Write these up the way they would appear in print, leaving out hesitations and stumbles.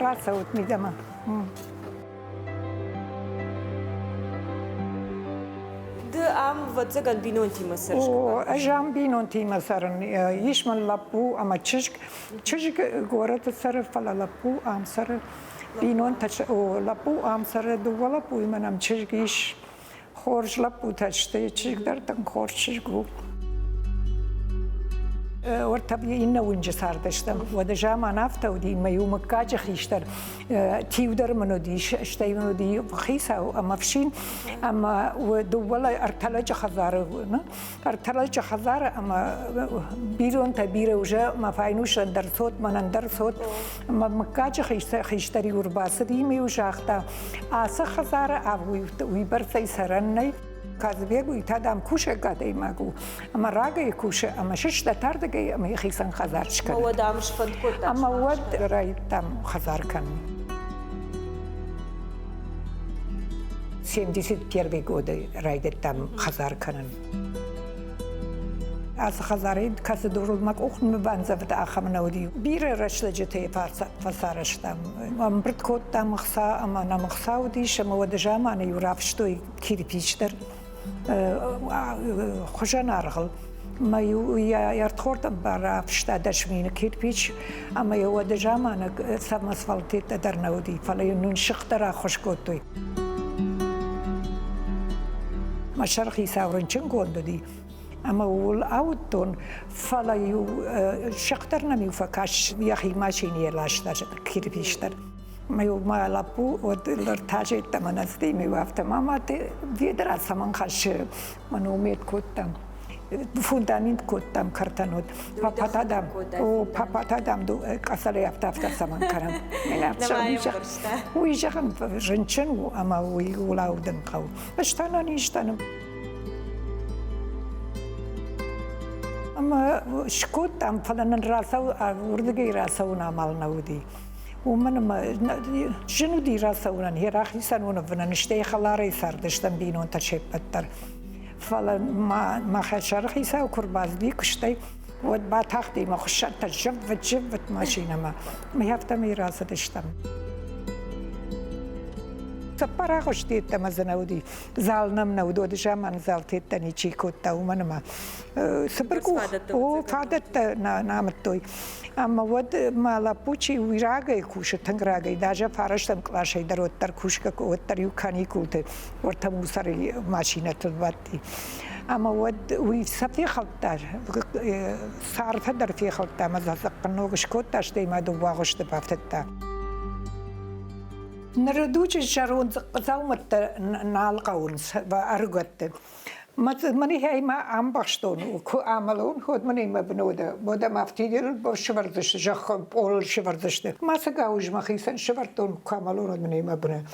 راسه میدم. am văzăgan binonti măsăr. O ajam binonti măsărân. Ești mă lapu ama çișc goră sără fala lapu am sără binon taç o lapu am sără duva lapu imanam çișc iş horj lapu taçte çișc derten horj çișcu. ورتبي إنه ونجسار دشتم ودجا ما نافته ودي ما يوم كاج خيشتر تيودر منو دي شتي منو دي خيسة أما فشين أما ودولا أرتلج خزارة أرتلج خزارة أما بيرون تبيره وجا ما فاينوش ندر صوت ما ندر صوت أما مكاج خيشتري ورباسدي مي وجاختا آسا خزارة أو ويبرسي سرني کازبیگو ایتادم کوشه قدی ماگو اما راگی کوشه اما شش دتاردگی اما یخیسان خزارش کرد. مودامش فند کرد. اما ود رایتام خزار کن. سیمدیسید پیربی گوده رایتام خزار کنن. از خزارید کس دورول مک اخن مبانزفت آخم نودی. بیر رشته جتی فسارشتم. برد کودم مخصا اما نمخصا ودیش اما ودجامانه یورافشتوی کیری پیشتر. خوشا نارغل ما يرتخورتم برا فشتا دشمين كير بيش اما يو دجامانا سمس فالتي تدرنودي فلا ينون شخترا خوشكوتوي ما شرخي ساورن چنگوندو دي اما ول اوتون فلا يو شخترنا ميو فكاش يخي ماشيني لاشتر كير بيشتر ما يو ما لابو ودلرتاجي تمنستي مي وافت ماما تي فيدرا سمن خش منو ميت كوتام فوندامنت كوتام كارتانود باباتا دام او باباتا دام دو قصري افتافتا سمن كرم من افشا ويجهم رنچن اما وي ولاودن قو اشتانا نيشتانم اما شكوتام فلان راسو وردگي راسو نعمل نودي ومن ما شنو دي راسونا هي راخي سنونا فنشتي خلاري سردشتن بينون تشيب بتر فلا ما خشرخي ساو كرباز بي كشتي ود با تاختي ما خشت جفت ماشينا ما يفتا ميراث دشتم سپارا خوشتی تمزنودی زالنم نودو دجامان زالتی تنی چی کوتا ومن ما سپرکو او فادت نامتوی اما ود مالا پوچی ویراگی کوش تنگراگی داجا فارشتم کلاشی درودتر کوشک کوتر یوکانی کوته ورتمو سری ماشینه تلواتی اما ود وی سفی خلطار صارت در فی خلطار مزاق نوگش کوتاش دیما دو واغشت بافتتا نردوچ شرون زاومت نالقونس و ارگت منی هی ما ام باشتون و کو عملون خود منی مبنوده بوده مفتیدل با شوردشت جخ اول شوردشت ما سگاوج مخیسن شوردون کاملون منی مبنه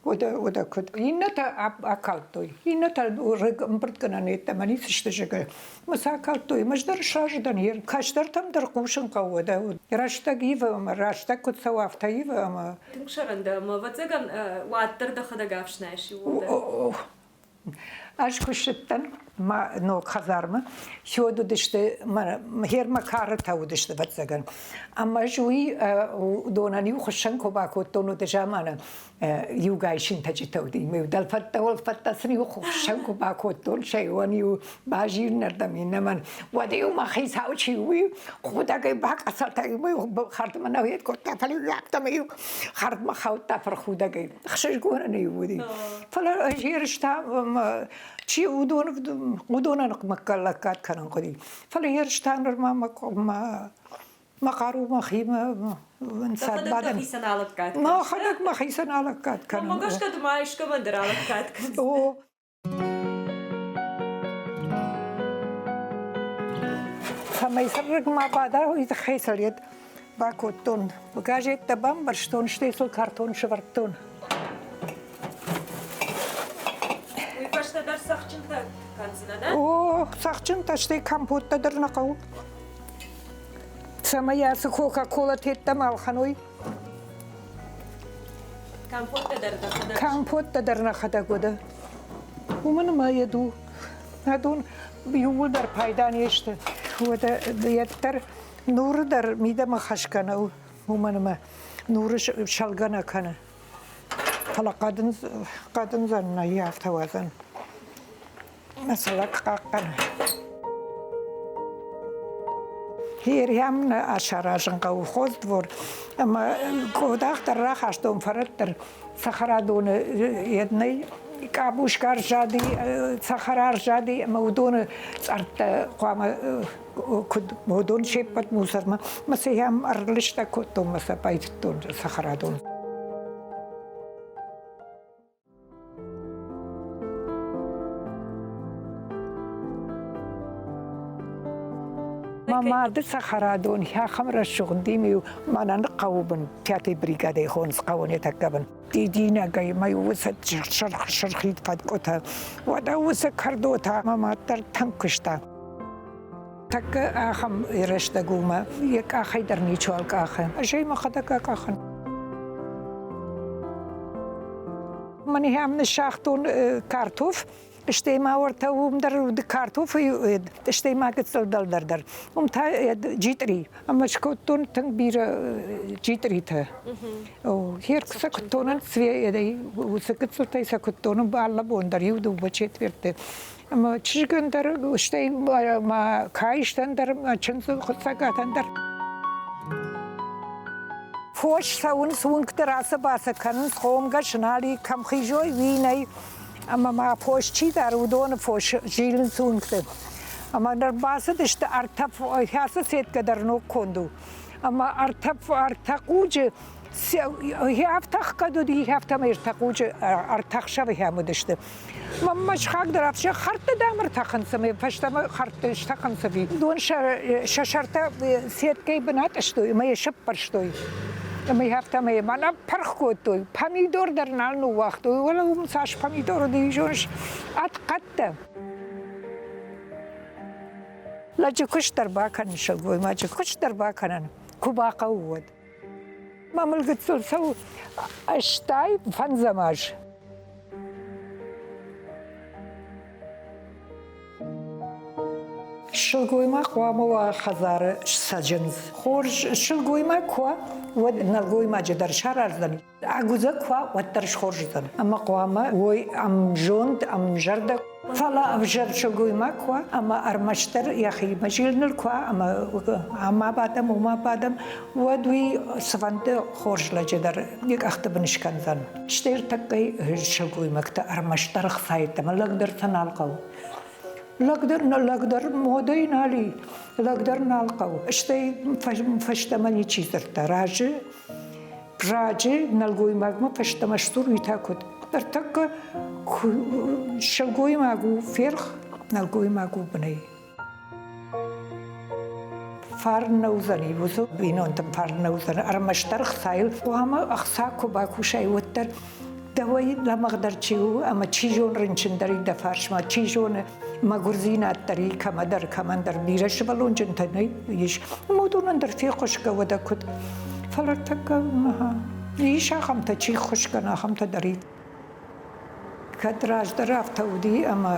وده كنت ينتا أكلتوي ينتا رج مبرد كنا نيت ماني تشتجع مسا أكلتوي مجدر شاج دنير كاشتر تم در قوشن قوده راشتا جيفا ما راشتا كنت سوافتا جيفا ما تنشرند ما بتزعن واتر دخل دعافش ناشي وده أش كشتن ما نو خزارمه شو دشته ما هير ما كارت هاو دشته بتزعن أما جوي دوناني وخشن كوباكو تونو دجامانا يوجايشين تجتودي ميودال فتا والفتا سري وخشن كوباكو تون شيء وانيو باجير نردمين من وديو ما خيس هاو شيء خدا كي باك أصلا ميو خارت من نويت كوتا فلي يعطى ميو خارت ما خوتا فرخودا كي خشش جونا نيودي فلا هيرشتا شيء ودون مكلكات كانوا قدي فلا هيرشتا ما قارو ما خيمة انسان بعدين ما خدك ما خيسن على كات كان ما قاش قد ما ايش كمان در على كات كان فما يسرق ما بعدها ويتخيس اليد باكوتون وكاجي تبام برشتون شتيسو كارتون شفرتون ويفاش تدر سخشن كان زنا او سخشن تشتي كامبوت تدر نقو سما ياس كوكا كولا تيتم الخنوي كامبوت تدرنا خدا قدا ومن ما يدو هدون بيقول در پایدان يشت هو ده يتر نور در ميدا ما خشكنه ومن ما نورش شلگانه کنه حالا قدن زن نیافت وزن مثلا قاقنه هیر هم اشاراشن قو خود ور اما کوداخ در راه هشتم فرد در سخرادون یدنی کابوشکار جادی سخرار جادی مودون سرت قام کد مودون شپت موسرما مسیح هم ارلشتا کتوم مسا پایتون سخرادون ما ده سخرادون ها خمر شغندی میو منن قوبن پیاتی بریگادی خونس قوانی تکبن دینا گای میو وسط شرخید قد کتا و دا وسط کردو تا ما در تنکشتا تک آخم رشته گوما یک آخی در نیچوال کاخن اشی ما خدا کاخن منی هم نشاختون کارتوف اشتیما ورته وم در کارتوف اشتیما کتل در تا جیتری اما شکوتون تنگ بیر جیتری ته او هیر سکتونن سوی دی و سکتل تای سکتونن بالا بوندر یودو بچت ورته اما چیزگن در اشتی ما کایشتن در چند خود سکاتن در فوش سون کتر آسه باسه کنن خوم گشنالی کم خیجوی وینای اما ما فوش چی در ودون فوش جیلن سون کتر اما در باسه دشت ارتف هاسه سید کدر نو کندو اما ارتقوج هفتخ کدو دی هفتم ارتقوج ارتخ شوی همو دشته مش خاک در افشه خرط دامر تخن سمی پشتم خرطش تخن سمی دون شرطه سید کی بناتش توی ما شب پرشتوی می هفته می من پرخ کوتوی پمیدور در نال نو وقت ولی اون ساش پمیدور دیجونش ات لجه کش در باکن شگوی ما جه کش در باکنن کوباقه ود ما ملگت سلسو اشتای فنزماج شلگوی ما قوام و خزار سجنز خورج شلگوی ما کوا و نلگوی ما جدر شهر ارزدن اگوزه کوا و درش خورج زن اما قوام وی ام جوند ام جرد فلا افجر شلگوی ما کوا اما ارمشتر یخی مجیل نل کوا اما بعدم و دوی سفند خورج لجدر یک اخت بنشکن زن شتیر تکی شلگوی ما کتا ارمشتر خسایت ما لگدر تنال قو لقدر مودي نالي لقدر نالقو اشتي فشتمني چيزرتا راجي نلقوي ماغما فشتمشتور يتاكد درتك شلقوي ماغو فيرخ نلقوي ماغو بني فار نوزني وزو بينون تم فار نوزن ارمشتر خسايل وهما اخساكو باكو شاي وتر دوای لمقدر چیو اما چیجون رنچندری دفارش ما چیجون مگرزینات داری کمندر بیرش بلون جنتنی یش مودون در فی خوشگه ودا کد فلرتک نه یش هم تا چی خوشگه نه هم تا داری کدراج در افتادی اما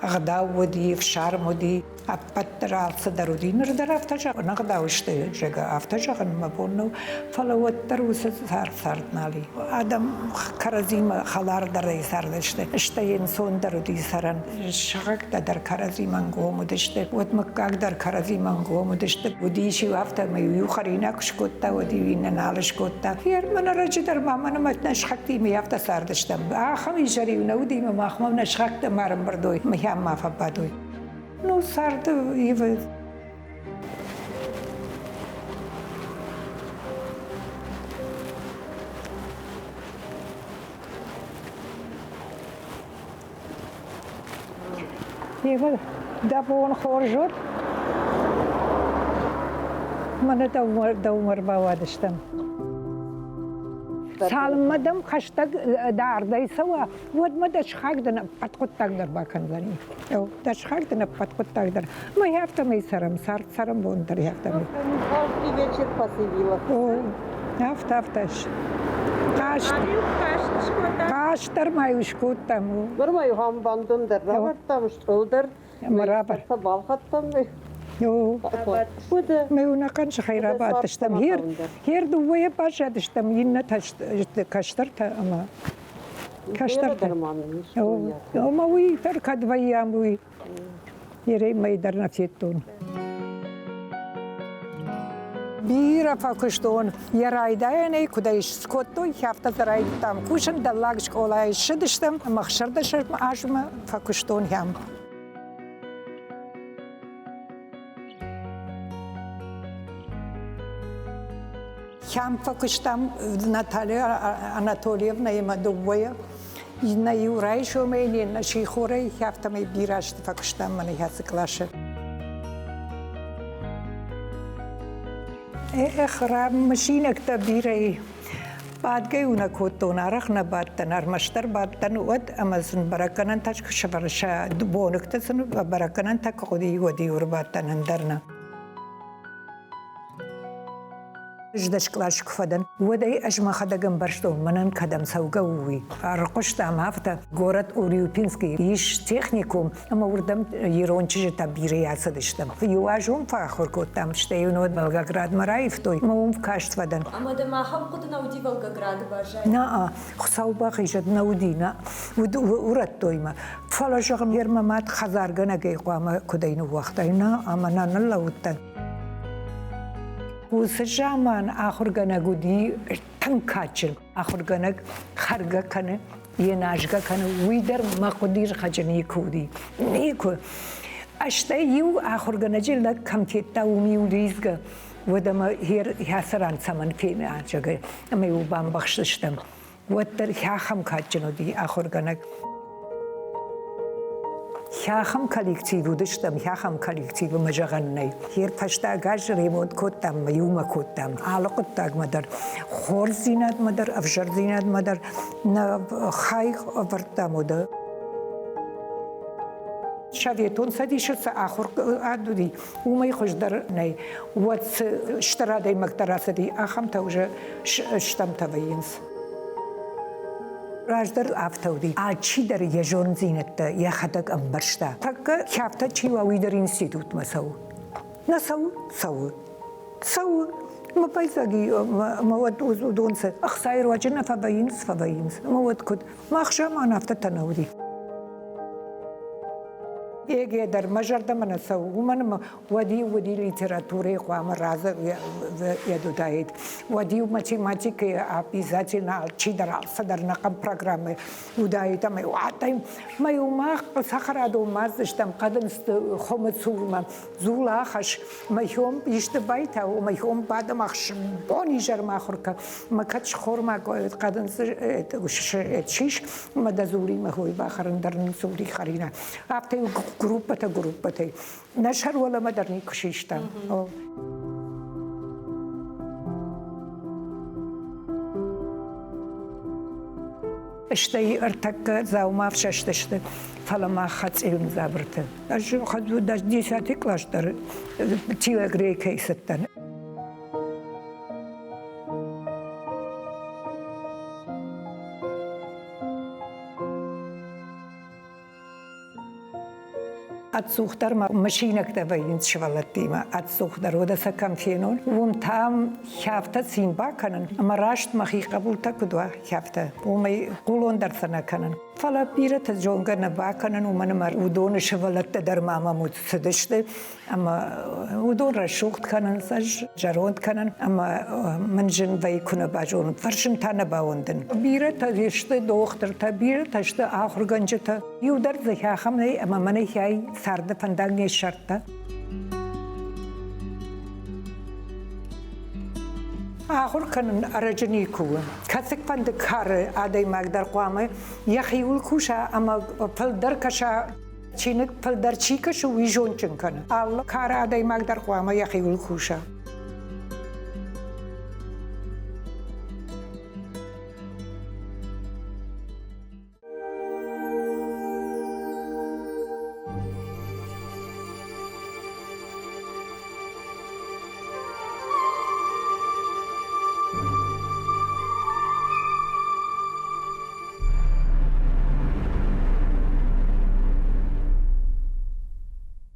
غدا ودی فشار مودی ابد در آلس درودی نر در افتاج نقداوشته جگا افتاج ما بونو فلوت در وس سرد نالی آدم کرزیم خلار در سردشته اشته انسان درودی سرن شقق در کرزیم گوم دشته ود مکاک در کرزیم گوم دشته ودیشی وافته میو خریناکش کوتا ودی وین نالش کوتا هر من رج در مامن مت نشختی میافته سردشتم آخمی جری نودی ما خمم نشخت مرم بردوی میام ما فبادوی نو سرد ایو ایو دبون خورجور من دومر باوادشتم سالم مدام خشتگ داردای سوا ود مدش خاک دن پتقط تگ در باکن زنی او دش خاک دن پتقط تگ در ما یافته می سرم سرم بوندر یافته می Каждый вечер посидела. او یافتش قاشتر مایوش کوتم Görmeyi ham bandın der, rabartam, stolder. Beraber. Sabah kattam ve يو وده ما يونقنش خير بعد تشتم هير دوية باشا تشتم ينا كشترتها أما كشترتها ما وي تركض بيام وي يري ما يدرنا فيتون بيرا فاكشتون يرايدايني كدايش سكوتو يافتا زراي تام كوشن دلاغش كولاي شدشتم مخشردش عشما فاكشتون يام يام فاكشتم ناتاليا أناتوليevna ima دوبويا на юрайшо мені на шихоре яфта ми бираш факштам мене ясклаше خراب ماشینک تا بیری بعد که اونا کتون آرخ نباد تنار مشتر بعد تنواد امازون براکنن تاش کشورش بونک تسن براکنن تا کودی ودی ور بعد تنندرنا جدش کلاش کفدن ودی اجما خدگم برشتون منن کدم سوگوی رقشت ام هفته گورت اوریوپینسکی ایش تکنیکوم اما وردم یرونچی تا بیری اسدشتم فیواجوم فاخر کتم شتیونود بلگراد مرایفتوی موم کاشت فدن اما دما هم قد نودی بلگراد باشه نه خساو باقیشد نودی نه ورتوی ما فلاجم یرممات خزارگنه که قام کدینو وقتی نه اما نه نلودن وسجامان آخر گنه گودی تنکاچن آخر گنه خرگه کنه یه ناجگه کنه ویدر مقدیر خجنی کودی نیکو اشته یو آخر گنه جلد کم کیتا ومیو ریزگه ودم هیر حسران سمن کینه آجگه اما یو بام بخششتم ودر خم کاچنو دی آخر گنه خم کالکتیو داشتم خم کالکتیو مجرنی هیر پشت گاج ریموت کتم میوم کتم علاقه تاگ مدر خور زینات مدر افجر زینات مدر نه خای ورتا مدر شویتون سدیش آخر عدودی ومی خوش در نی وات اشترادی مقدار سدی آخم توجه شتم توینس راجدر آفتودی آچی در یجون زینت یا خدک امبرشتا تک خیافتا چی وی در اینستیتوت مساو نساو سو ما پیزگی مواد دونس اخسایر واجن فباینس مواد کد ما خشم آن آفتا تنودی یکی در مجرد من سو من ودی لیتراتوری قوام راز یادو داید ودی ماتematik обязательно چی در صدر نقم پروگرام وداید ما وقتی ما یوم سخر دو مازشتم قدم خمت سوم زولا خش ما یوم بیشتر بیت و ما یوم بعد ما خش بانی جر ما خورک ما کچ خور ما قدم چیش ما دزوری ما هوی باخرن در نزوری خرینا افته گروپته نشر ولا مدرنی کشیشتم اشتهی ارتک زاوما فششته فلما خط علم زبرته اجو خدو داش دیساتی کلاش در تیو گری کیستن اتسوختر ما ماشینک دوین شوالتیما اتسوختر ودا سکم فینون وم تام خیافته سیمبا کنن اما راشت مخی قبول تکدوا خیافته ومی قولون در سنا کنن فلا بیرت جونگه نبا کنن ومن مر ودون شوالت در ماما متصدشته اما ودون را شوخت کنن سج جروند کنن اما من جن وی کنه باجون فرشن تا نباوندن بیرت اشته دختر تا بیرت اشته آخر گنجتا یو در زخم نه اما من هی سرد پندنگ شرطه آخر کنن ارجنی کو کسک پند کار آدی مقدار قامه یخیول کوشا اما پل در کشا چینک پل در چی کشو ویژون چن کنه آل کار آدی مقدار قامه یخیول کوشا